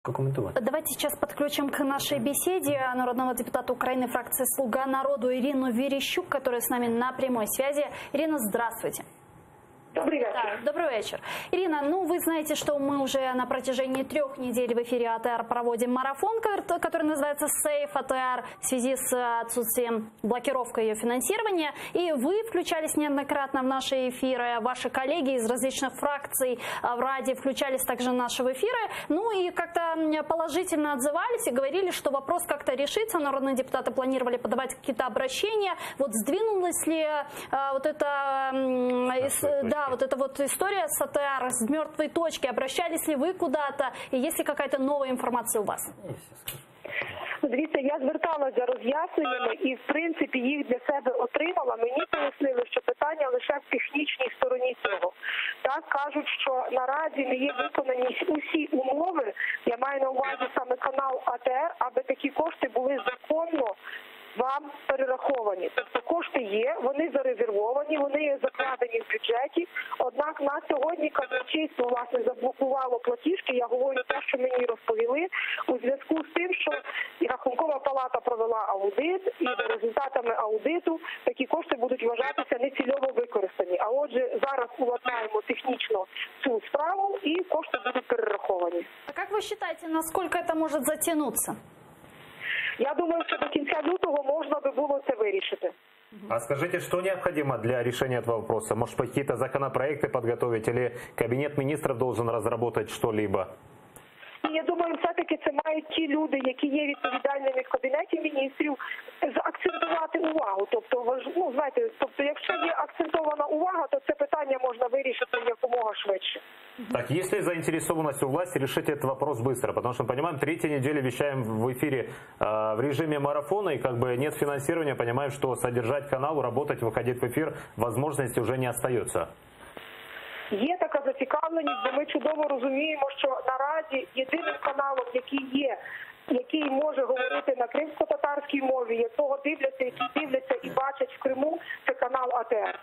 Давайте сейчас подключим к нашей беседе народного депутата Украины фракции «Слуга народу» Ирину Верещук, которая с нами на прямой связи. Ирина, здравствуйте. Добрый вечер. Да, добрый вечер. Ирина, вы знаете, что мы уже на протяжении 3 недель в эфире АТР проводим марафон, который называется Save АТР в связи с отсутствием блокировкой ее финансирования. И вы включались неоднократно в наши эфиры, ваши коллеги из различных фракций в Раде включались также в наши эфиры. И как-то положительно отзывались и говорили, что вопрос как-то решится. Народные депутаты планировали подавать какие-то обращения. Сдвинулась ли вот эта история с АТР, с мертвой точки? Обращались ли ви куди-то? І є ли якась нова інформація у вас? Дивіться, я зверталася за роз'ясненнями і, в принципі, їх для себе отримала. Мені пояснили, що питання лише в технічній стороні цього. Так, кажуть, що наразі не є виконані усі умови, я маю на увазі саме канал АТР, аби такі кошти були законно вам перераховані. Тобто кошти є, вони зарезервовані, вони є закладені в бюджеті. Однак на сьогодні казначейство, власне, заблокувало платіжки. Я говорю те, що мені розповіли, у зв'язку з тим, що Рахункова палата провела аудит, і за результатами аудиту такі кошти будуть вважатися нецільово використані. А отже, зараз уладнаємо технічно цю справу і кошти будуть перераховані. А як ви вважаєте, наскільки це може затягнутися? Я думаю, что до конца лютого можно бы было это вырішити. А скажите, что необходимо для решения этого вопроса? Может, какие-то законопроекты подготовить или Кабинет министров должен разработать что-либо? Я думаю, все-таки це мають ті люди, які є відповідальними в Кабінеті міністрів, заакцентувати увагу. Тобто, якщо є акцентована увага, то це питання можна вирішити якомога швидше. Так, есть ли заинтересованность у власти решить этот вопрос быстро? Потому что, мы понимаем, 3-ю неделю вещаем в эфире в режиме марафона, и нет финансирования, понимаем, что содержать канал, работать, выходить в эфир, возможности уже не остается. Є така зацікавленість, бо ми чудово розуміємо, що наразі єдиним каналом, який може говорити на кримсько-татарській мові, якого дивляться і бачать в Криму, це канал АТР.